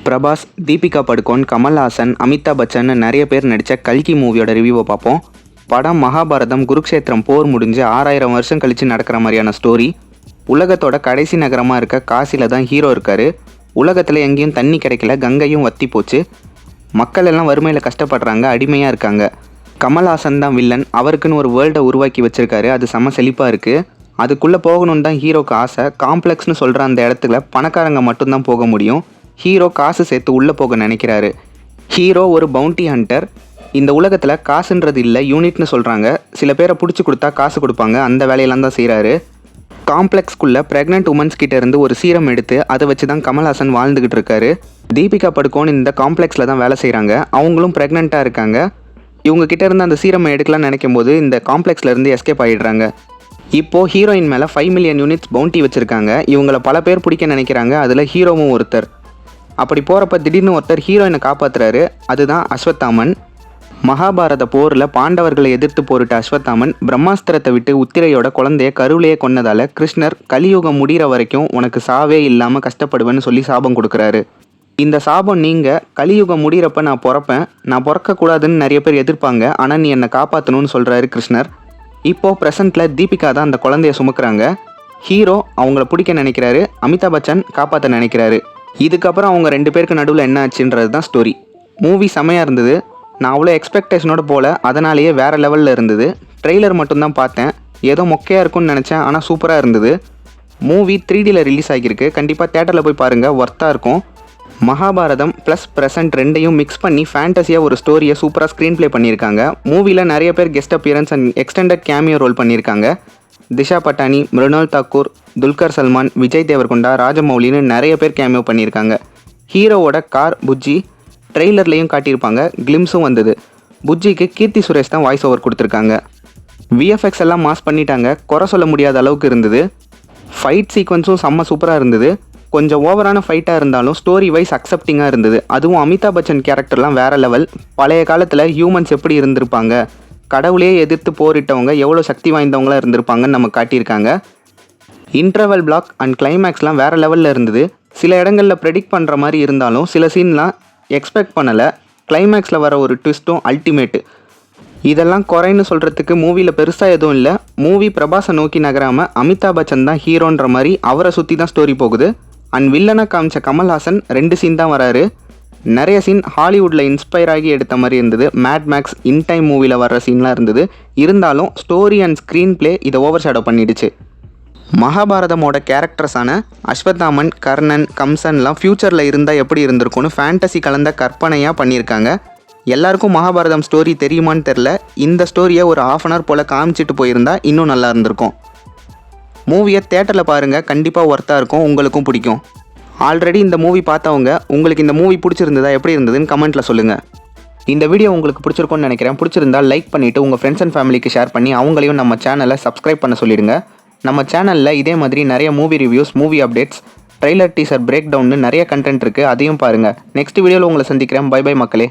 பிரபாஸ், தீபிகா படுகோன், கமல்ஹாசன், அமிதாப் பச்சன் நிறைய பேர் நடித்த கல்கி மூவியோட ரிவ்யூவை பார்ப்போம். படம் மகாபாரதம் குருக்ஷேத்திரம் போர் முடிஞ்சு 6000 வருஷம் கழித்து நடக்கிற மாதிரியான ஸ்டோரி. உலகத்தோட கடைசி நகரமாக இருக்க காசியில் தான் ஹீரோ இருக்கார். உலகத்தில் எங்கேயும் தண்ணி கிடைக்கல, கங்கையும் வற்றி போச்சு. மக்கள் எல்லாம் வறுமையில் கஷ்டப்படுறாங்க, அடிமையாக இருக்காங்க. கமல்ஹாசன் தான் வில்லன். அவருக்குன்னு ஒரு வேர்ல்டை உருவாக்கி வச்சுருக்காரு. அது செம்ம செழிப்பாக இருக்குது. அதுக்குள்ளே போகணுன்னு தான் ஹீரோக்கு ஆசை. காம்ப்ளெக்ஸ்னு சொல்கிற அந்த இடத்துல பணக்காரங்க மட்டும்தான் போக முடியும். ஹீரோ காசு சேர்த்து உள்ளே போக நினைக்கிறாரு. ஹீரோ ஒரு பவுண்டி ஹண்டர். இந்த உலகத்தில் காசுன்றது இல்லை, யூனிட்னு சொல்கிறாங்க. சில பேரை பிடிச்சி கொடுத்தா காசு கொடுப்பாங்க, அந்த வேலையெல்லாம் தான் செய்கிறாரு. காம்ப்ளெக்ஸ்குள்ளே ப்ரெக்னென்ட் உமன்ஸ் கிட்ட இருந்து ஒரு சீரம் எடுத்து அதை வச்சு தான் கமல்ஹாசன் வாழ்ந்துக்கிட்டு இருக்காரு. தீபிகா படுகோன் இந்த காம்ப்ளெக்ஸில் தான் வேலை செய்கிறாங்க. அவங்களும் ப்ரெக்னெண்ட்டாக இருக்காங்க. இவங்க கிட்ட இருந்து அந்த சீரமை எடுக்கலாம்னு நினைக்கும் போது இந்த காம்ப்ளெக்ஸில் இருந்து எஸ்கேப் ஆகிடுறாங்க. இப்போது ஹீரோயின் மேலே 5 மில்லியன் யூனிட்ஸ் பவுண்டி வச்சுருக்காங்க. இவங்களை பல பேர் பிடிக்க நினைக்கிறாங்க. அதில் ஹீரோவும் ஒருத்தர். அப்படி போகிறப்ப திடீர்னு ஒருத்தர் ஹீரோயினை காப்பாற்றுறாரு. அதுதான் அஸ்வத்தாமன். மகாபாரத போரில் பாண்டவர்களை எதிர்த்து போரிட்ட அஸ்வத்தாமன் பிரம்மாஸ்திரத்தை விட்டு உத்திரையோட குழந்தைய கருவிலேயே கொன்னதால் கிருஷ்ணர் கலியுகம் முடிகிற வரைக்கும் உனக்கு சாவே இல்லாமல் கஷ்டப்படுவேன்னு சொல்லி சாபம் கொடுக்குறாரு. இந்த சாபம் நீங்கள் கலியுகம் முடிகிறப்ப நான் பிறப்பேன், நான் பிறக்கக்கூடாதுன்னு நிறைய பேர் எதிர்ப்பாங்க, ஆனால் நீ என்னை காப்பாற்றணும்னு சொல்கிறாரு கிருஷ்ணர். இப்போது ப்ரெசண்ட்டில் தீபிகா தான் அந்த குழந்தைய சுமக்கிறாங்க. ஹீரோ அவங்கள பிடிக்க நினைக்கிறாரு, அமிதாப் பச்சன் காப்பாற்ற நினைக்கிறாரு. இதுக்கப்புறம் அவங்க 2 பேருக்கு நடுவில் என்ன ஆச்சுன்றது தான் ஸ்டோரி. மூவி செமையாக இருந்தது. நான் அவ்வளோ எக்ஸ்பெக்டேஷனோட போல, அதனாலேயே வேறு லெவலில் இருந்தது. ட்ரெய்லர் மட்டும்தான் பார்த்தேன். ஏதோ மொக்கையாக இருக்கும்னு நினச்சேன், ஆனால் சூப்பராக இருந்தது. மூவி 3Dயில் ரிலீஸ் ஆகியிருக்கு. கண்டிப்பாக தேட்டரில் போய் பாருங்கள், ஒர்த்தாக இருக்கும். மகாபாரதம் ப்ளஸ் ப்ரெசன்ட் ரெண்டையும் மிக்ஸ் பண்ணி ஃபேண்டஸியாக ஒரு ஸ்டோரியை சூப்பராக ஸ்க்ரீன் ப்ளே பண்ணியிருக்காங்க. மூவியில் நிறைய பேர் guest appearance and extended cameo role பண்ணியிருக்காங்க. திஷா பட்டானி, மிருணால் தாக்கூர், துல்கர் சல்மான், விஜய் தேவர்கொண்டா, ராஜமௌலின்னு நிறைய பேர் கேமியோ பண்ணியிருக்காங்க. ஹீரோவோட கார் புஜ்ஜி ட்ரெய்லர்லேயும் காட்டியிருப்பாங்க, கிளிம்ஸும் வந்தது. புஜ்ஜிக்கு கீர்த்தி சுரேஷ் தான் வாய்ஸ் ஓவர் கொடுத்துருக்காங்க. விஎஃப்எக்ஸ் எல்லாம் மாஸ் பண்ணிட்டாங்க, குறை சொல்ல முடியாத அளவுக்கு இருந்தது. ஃபைட் சீக்வன்ஸும் செம்ம சூப்பராக இருந்தது. கொஞ்சம் ஓவரான ஃபைட்டாக இருந்தாலும் ஸ்டோரி வைஸ் அக்செப்டிங்காக இருந்தது. அதுவும் அமிதாப் பச்சன் கேரக்டர்லாம் வேறு லெவல். பழைய காலத்தில் ஹியூமன்ஸ் எப்படி இருந்திருப்பாங்க, கடவுளே எதிர்த்து போரிட்டவங்க எவ்வளோ சக்தி வாய்ந்தவங்களாக இருந்திருப்பாங்கன்னு நம்ம காட்டியிருக்காங்க. இன்டர்வல் பிளாக் அண்ட் கிளைமேக்ஸ்லாம் வேறு லெவலில் இருந்தது. சில இடங்களில் ப்ரெடிக்ட் பண்ணுற மாதிரி இருந்தாலும் சில சீன்லாம் எக்ஸ்பெக்ட் பண்ணலை. கிளைமேக்ஸில் வர ஒரு ட்விஸ்ட்டும் அல்டிமேட்டு. இதெல்லாம் குறைன்னு சொல்கிறதுக்கு மூவியில் பெருசாக எதுவும் இல்லை. மூவி பிரபாஸை நோக்கி நகராமல் அமிதாப் பச்சன் தான் ஹீரோன்ற மாதிரி அவரை சுற்றி தான் ஸ்டோரி போகுது. அண்ட் வில்லனாக காமிச்ச கமல்ஹாசன் 2 சீன் தான் வராரு. நிறைய சீன் ஹாலிவுட்டில் இன்ஸ்பயர் ஆகி எடுத்த மாதிரி இருந்தது. மேட் மேக்ஸ், இன் டைம் மூவியில் வர்ற சீன்லாம் இருந்தது. இருந்தாலும் ஸ்டோரி அண்ட் ஸ்க்ரீன் பிளே இதை ஓவர் ஷேடோ பண்ணிடுச்சு. மகாபாரதமோட கேரக்டர்ஸான அஸ்வத்தாமன், கர்ணன், கம்சன்லாம் ஃப்யூச்சரில் இருந்தால் எப்படி இருந்திருக்கும்னு ஃபேண்டசி கலந்த கற்பனையாக பண்ணியிருக்காங்க. எல்லாருக்கும் மகாபாரதம் ஸ்டோரி தெரியுமான்னு தெரில. இந்த ஸ்டோரியை ஒரு 1/2 hour போல் காமிச்சிட்டு போயிருந்தா இன்னும் நல்லா இருந்திருக்கும். மூவியை தேட்டரில் பாருங்கள், கண்டிப்பாக ஒர்த்தாக இருக்கும், உங்களுக்கும் பிடிக்கும். ஆல்ரெடி இந்த மூவி பார்த்தவங்க உங்களுக்கு இந்த மூவி பிடிச்சிருந்ததா, எப்படி இருந்ததுன்னு கமெண்ட்டில் சொல்லுங்கள். இந்த வீடியோ உங்களுக்கு பிடிச்சிருக்கும்னு நினைக்கிறேன். பிடிச்சிருந்தால் லைக் பண்ணிவிட்டு உங்கள் ஃப்ரெண்ட்ஸ் அண்ட் ஃபேமிலிக்கு ஷேர் பண்ணி அவங்களையும் நம்ம சேனலை சப்ஸ்கிரைப் பண்ண சொல்லிடுங்க. நம்ம சேனலில் இதே மாதிரி நிறைய movie reviews, movie updates, trailer, teaser, பிரேக் டவுன்னு நிறைய கண்டென்ட் இருக்குது. அதையும் பாருங்கள். நெக்ஸ்ட் வீடியோவில் உங்களை சந்திக்கிறேன். பை பை மக்களே.